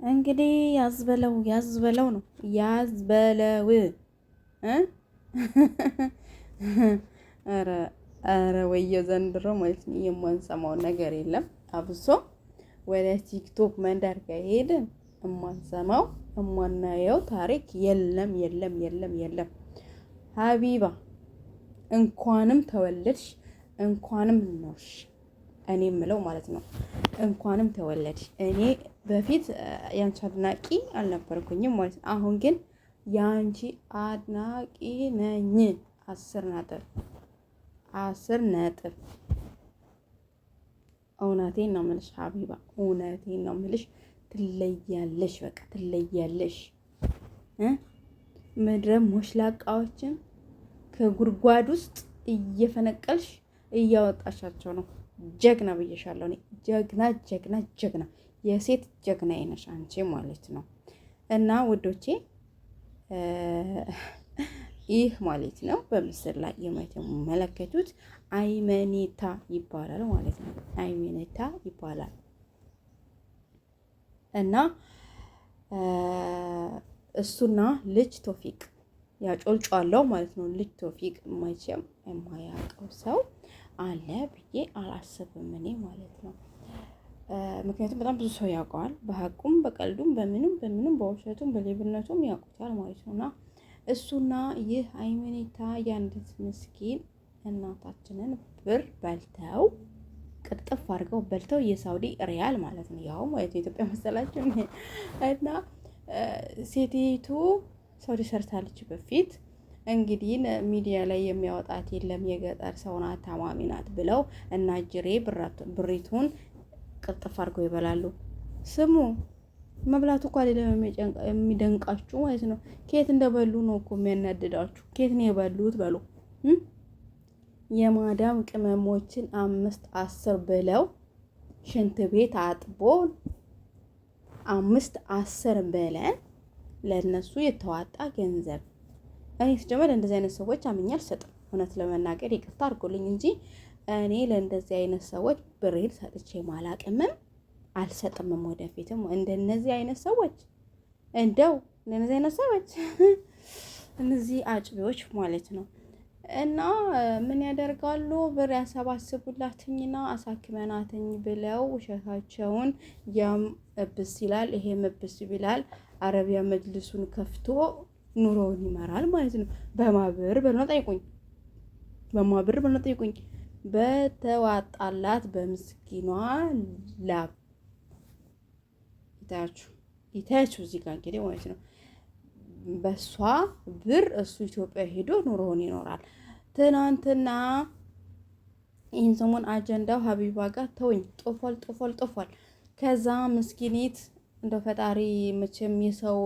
እንግዲህ ያዝበለው ነው ያዝበለው ኧረ ኧረ ወየ ዘንድሮ ማለት ነው የማንሰማው ነገር የለም። አብሶ ወደ ቲክቶክ መንደር ከሄድን የማንሰማው የማናየው ታሪክ የለም። ሀቢባ እንኳንም ተወለድሽ እንኳንም ኖርሽ። እኔ የምለው ማለት ነው እንኳንም ተወለድሽ። እኔ በፊት ያንቺ አድናቂ አልነበርኩኝም ማለት ነው። አሁን ግን ያንቺ አድናቂ ነኝ። 10 ነጥብ። እውነቴን ነው የምልሽ ሀቢባ፣ እውነቴን ነው የምልሽ። ትለያለሽ፣ በቃ ትለያለሽ። ምድረ ሞሽላቃዎችን ከጉድጓድ ውስጥ እየፈነቀልሽ እያወጣሻቸው ነው። ጀግና ብዬሻለሁ እኔ። ጀግና የሴት ጀግና ነሽ አንቺ ማለት ነው። እና ውዶቼ ይህ ማለት ነው በምስል ላይ የምትመለከቱት አይመኒታ ይባላል ማለት ነው። አይመኒታ ይባላል እና እሱና ልጅ ቶፊቅ ያጮልጫለው ማለት ነው። ልጅ ቶፊቅ መቼም የማያውቀው ሰው አለ ብዬ አላስብም እኔ ማለት ነው። ምክንያቱም በጣም ብዙ ሰው ያውቀዋል። በሀቁም በቀልዱም በምንም በውሸቱም በሌብነቱም ያውቁታል ማለት ነው። እና እሱና ይህ አይመኒታ የአንዲት ምስኪን እናታችንን ብር በልተው ቅጥፍ አድርገው በልተው የሳውዲ ሪያል ማለት ነው። ያው ማለት የኢትዮጵያ መሰላችሁ እና ሴቲቱ ሳውዲ ሰርታለች በፊት። እንግዲህ ሚዲያ ላይ የሚያወጣት የለም የገጠር ሰው ናት ታማሚ ናት ብለው እና ጅሬ ብሪቱን ቅጥፍ አድርገው ይበላሉ። ስሙ መብላቱ እኮ አይደለም የሚደንቃችሁ ማለት ነው። ከየት እንደበሉ ነው እኮ የሚያናድዳችሁ። ከየት ነው የበሉት በሉ። የማዳም ቅመሞችን 5-10 ብለው ሽንት ቤት አጥቦ 5-10 ብለን ለነሱ የተዋጣ ገንዘብ። እኔ ስጀመር እንደዚህ አይነት ሰዎች አምኜ አልሰጥም። እውነት ለመናገር ይቅርታ አድርጎልኝ እንጂ እኔ ለእንደዚህ አይነት ሰዎች ብሬን ሰጥቼ ማላቅምም አልሰጥምም ወደፊትም። እንደነዚህ አይነት ሰዎች እንደነዚህ አይነት ሰዎች እነዚህ አጭቤዎች ማለት ነው። እና ምን ያደርጋሉ? ብር ያሰባስቡላትኝና አሳክመናትኝ ብለው ውሸታቸውን ያም እብስ ይላል ይሄም እብስ ይላል። አረቢያ መጅልሱን ከፍቶ ኑሮውን ይመራል ማለት ነው። በማብር በለው ጠይቁኝ። በተዋጣላት በምስኪኗ ላብ ይታያችሁ እዚህ ጋር እንግዲህ ማለት ነው። በሷ ብር እሱ ኢትዮጵያ ሄዶ ኑሮውን ይኖራል። ትናንትና ይህን ሰሞን አጀንዳው ሀቢባ ጋር ተወኝ ጦፏል። ከዛ ምስኪኒት እንደው ፈጣሪ መቼም የሰው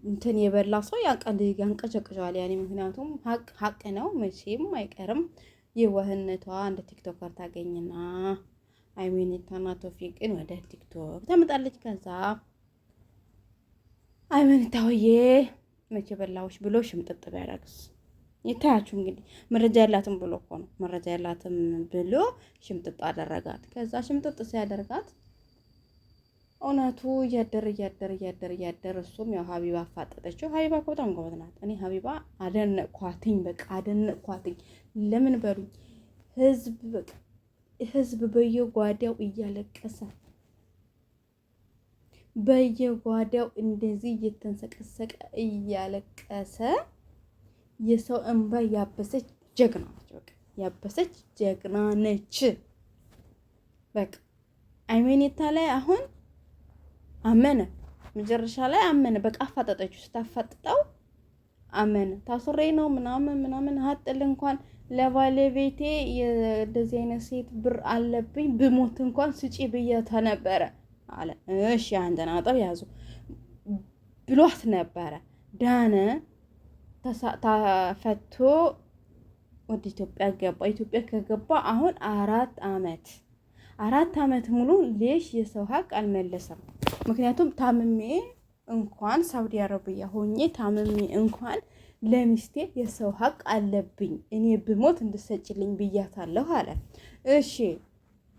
እንትን የበላ ሰው ያንቀጨቅጫል። ያኔ ምክንያቱም ሀቅ ነው መቼም አይቀርም። የዋህነቷ እንደ ቲክቶከር ታገኝና አይመኒታና ቶፊቅን ወደ ቲክቶክ ታመጣለች። ከዛ አይመኒታውዬ መቼ በላዎች ብሎ ሽምጥጥ ቢያደርግስ ይታያችሁ እንግዲህ። መረጃ ያላትም ብሎ እኮ ነው መረጃ ያላትም ብሎ ሽምጥጥ አደረጋት። ከዛ ሽምጥጥ ሲያደርጋት እውነቱ እያደር እሱም ያው ሀቢባ አፋጠጠችው። ሀቢባ እኮ በጣም ጎበዝ ናት። እኔ ሀቢባ አደነቅኳትኝ። ለምን በሉኝ ህዝብ በየጓዳው እያለቀሰ በየጓዳው እንደዚህ እየተንሰቀሰቀ እያለቀሰ የሰው እንባ ያበሰች ጀግና ነች። በቃ ያበሰች ጀግና ነች። በቃ አይመኒታ ላይ አሁን አመነ፣ መጨረሻ ላይ አመነ። በቃ አፋጠጠችው። ስታፋጥጠው አመነ። ታስሬ ነው ምናምን ሀጥል እንኳን ለባለቤቴ እንደዚህ አይነት ሴት ብር አለብኝ ብሞት እንኳን ስጪ ብያታ ነበረ አለ። እሺ አንተና አጠብ ያዙ ብሏት ነበረ። ዳነ ተፈቶ ወደ ኢትዮጵያ ገባ። ኢትዮጵያ ከገባ አሁን 4 አመት ሙሉ ሌሽ የሰው ሀቅ አልመለሰም። ምክንያቱም ታምሜ እንኳን ሳውዲ አረቢያ ሆኜ ታምሜ እንኳን ለሚስቴ የሰው ሀቅ አለብኝ እኔ ብሞት እንድሰጭልኝ ብያታለሁ አለ። እሺ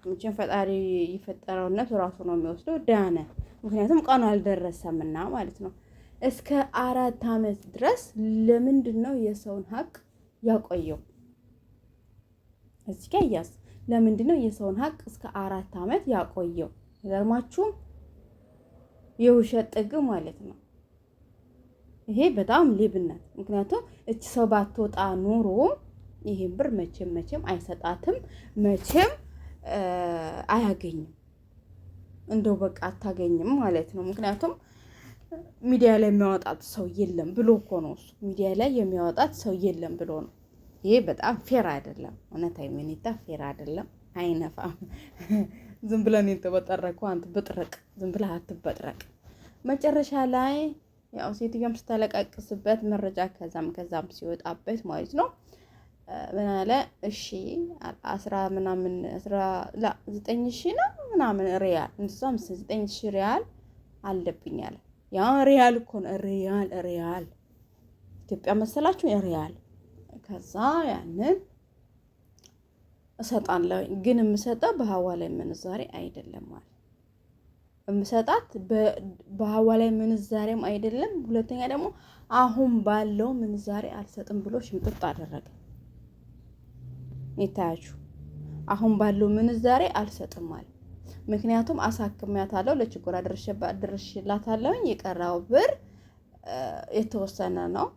መቼም ፈጣሪ የፈጠረውን ነፍስ ራሱ ነው የሚወስደው። ዳነ። ምክንያቱም ቀኑ አልደረሰምና ማለት ነው። እስከ 4 ዓመት ድረስ ለምንድን ነው የሰውን ሀቅ ያቆየው? እዚህ ጋር ያስ ለምንድን ነው የሰውን ሀቅ እስከ 4 ዓመት ያቆየው? ይገርማችሁም የውሸት ጥግ ማለት ነው። ይሄ በጣም ሌብነት። ምክንያቱም እቺ ሰው ባትወጣ ኑሮ ይሄን ብር መቼም አይሰጣትም፣ መቼም አያገኝም። እንደው በቃ አታገኝም ማለት ነው። ምክንያቱም ሚዲያ ላይ የሚያወጣት ሰው የለም ብሎ እኮ ነው እሱ። ሚዲያ ላይ የሚያወጣት ሰው የለም ብሎ ነው። ይሄ በጣም ፌር አይደለም። እውነት አይመኒታ ፌር አይደለም። አይነፋም። ዝም ብለን የተበጠረቀው አንተ ብጥረቅ፣ ዝም ብለህ አትበጥረቅ። መጨረሻ ላይ ያው ሴትዮዋም ስታለቃቅስበት መረጃ ከዛም ሲወጣበት ማለት ነው ምን አለ? እሺ 9,000 ነው ምናምን ሪያል እንደዛም 9,000 ሪያል አለብኝ አለ። ያ ሪያል እኮ ነው። ሪያል ኢትዮጵያ መሰላችሁ? ሪያል። ከዛ ያንን እሰጣለሁ፣ ግን የምሰጠው በሐዋላ ምንዛሬ አይደለም ማለት የምሰጣት በሐዋላ ምንዛሬም አይደለም። ሁለተኛ ደግሞ አሁን ባለው ምንዛሬ አልሰጥም ብሎ ሽምጥጥ አደረገ። ይታያችሁ፣ አሁን ባለው ምንዛሬ አልሰጥም ማለት ምክንያቱም አሳክሚያታለሁ፣ ለችግር አድርሽላታለሁ። የቀረው ብር የተወሰነ ነው።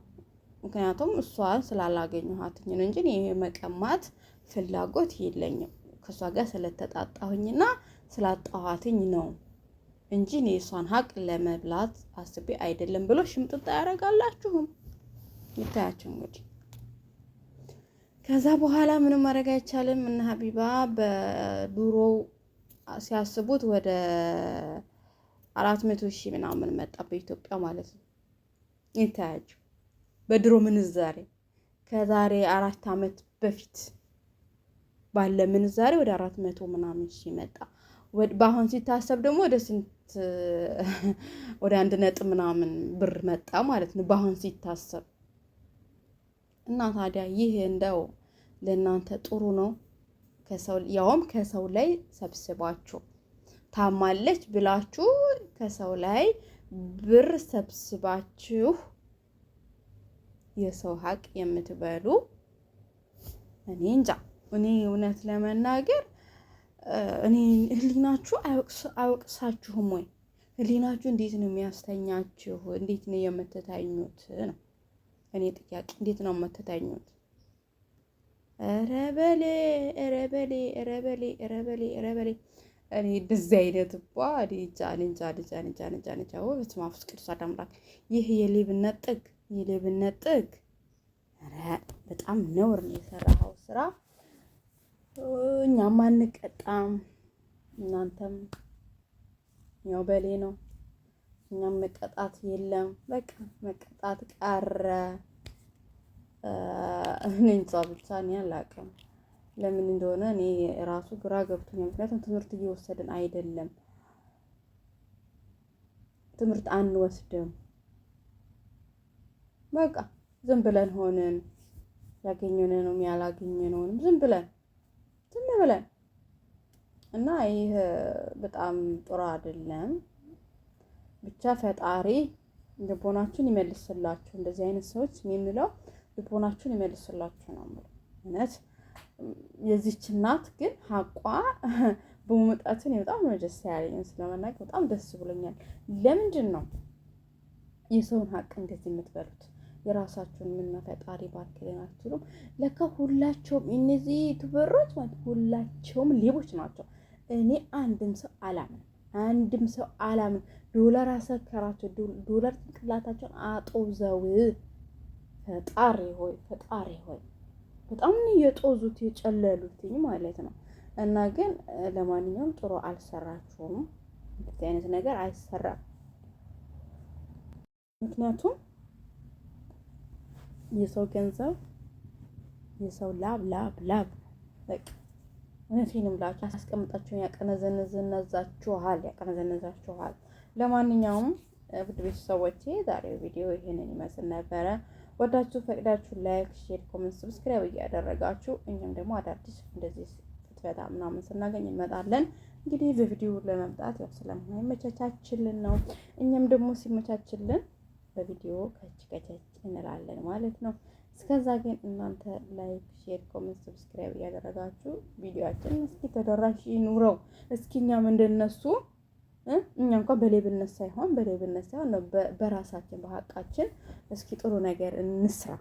ምክንያቱም እሷን ስላላገኘኋትኝ ነው እንጂ ይሄ መቀማት ፍላጎት የለኝም። ከሷ ጋር ስለተጣጣሁኝና ስላጣኋትኝ ነው እንጂ እኔ እሷን ሀቅ ለመብላት አስቤ አይደለም ብሎ ሽምጥጥ ያደርጋላችሁም። ይታያችሁ እንግዲህ ከዛ በኋላ ምንም ማድረግ አይቻልም። እና ሀቢባ በዱሮው ሲያስቡት ወደ 400,000 ምናምን መጣ በኢትዮጵያ ማለት ነው። ይታያችሁ በድሮ ምንዛሬ ከዛሬ 4 ዓመት በፊት ባለ ምንዛሬ ወደ 400 ምናምን ሺህ መጣ። በአሁን ሲታሰብ ደግሞ ወደ ስንት ወደ 1 ምናምን ብር መጣ ማለት ነው በአሁን ሲታሰብ። እና ታዲያ ይህ እንደው ለእናንተ ጥሩ ነው? ያውም ከሰው ላይ ሰብስባችሁ ታማለች ብላችሁ ከሰው ላይ ብር ሰብስባችሁ የሰው ሀቅ የምትበሉ እኔ እንጃ። እኔ እውነት ለመናገር እኔ ህሊናችሁ አይወቅሳችሁም ወይ? ህሊናችሁ እንዴት ነው የሚያስተኛችሁ? እንዴት ነው የምትተኙት ነው እኔ ጥያቄ። እንዴት ነው የምትተኙት? ኧረ በሌ እኔ እንደዚህ አይነት እንጃ። በስመ አብ ቅዱስ አምላክ። ይህ የሌብነት ጥግ ኧረ በጣም ነውር ነው የሰራኸው ስራ። እኛም አንቀጣም፣ እናንተም ያው በሌ ነው። እኛም መቀጣት የለም፣ በቃ መቀጣት ቀረ። እኔ እንጃ ብቻ እኔ አላውቅም ለምን እንደሆነ እኔ ራሱ ግራ ገብቶኛል። ምክንያቱም ትምህርት እየወሰድን አይደለም፣ ትምህርት አንወስድም። በቃ ዝም ብለን ሆነን ያገኘነውንም ያላገኘነውንም ዝም ብለን እና ይህ በጣም ጥሩ አይደለም። ብቻ ፈጣሪ ልቦናችሁን ይመልስላችሁ። እንደዚህ አይነት ሰዎች የምለው ልቦናችሁን ይመልስላችሁ ነው የምለው። እውነት የዚች እናት ግን ሀቋ በመውጣትን በጣም ነው ደስ ያለኝ። ስለመናገር በጣም ደስ ብሎኛል። ለምንድን ነው የሰውን ሀቅ እንደዚህ የምትበሉት? የራሳችሁን ምን ፈጣሪ ባርክልን አትሉም? ለካ ሁላቸውም እነዚህ ዩቲዩበሮች ማለት ሁላቸውም ሌቦች ናቸው። እኔ አንድም ሰው አላምን። ዶላር አሰከራቸው፣ ዶላር ጭንቅላታቸውን አጦዘው። ፈጣሪ ሆይ በጣም የጦዙት የጨለሉትኝ ማለት ነው። እና ግን ለማንኛውም ጥሩ አልሰራችሁም። እንደዚህ አይነት ነገር አይሰራም። ምክንያቱም የሰው ገንዘብ የሰው ላብ በቃ እውነቴን ብላችሁ አስቀምጣችሁን ያቀነዘነዛችኋል። ለማንኛውም ውድ ቤተሰቦቼ ዛሬው ቪዲዮ ይሄንን ይመስል ነበረ። ወዳችሁ ፈቅዳችሁ ላይክ፣ ሼር፣ ኮሜንት፣ ሰብስክራይብ እያደረጋችሁ እኛም ደግሞ አዳዲስ እንደዚህ ፈታ ምናምን ስናገኝ እንመጣለን። እንግዲህ በቪዲዮ ለመምጣት ያው ስለማይመቻቻችልን ነው። እኛም ደግሞ ሲመቻችልን በቪዲዮ ከች እንላለን ማለት ነው። እስከዛ ግን እናንተ ላይክ፣ ሼር፣ ኮሜንት፣ ሰብስክራይብ እያደረጋችሁ ቪዲዮአችን እስኪ ተደራሽ ይኑረው። እስኪ እኛም እንደነሱ እኛ እንኳን በሌብነት ሳይሆን በራሳችን በሀቃችን እስኪ ጥሩ ነገር እንስራ።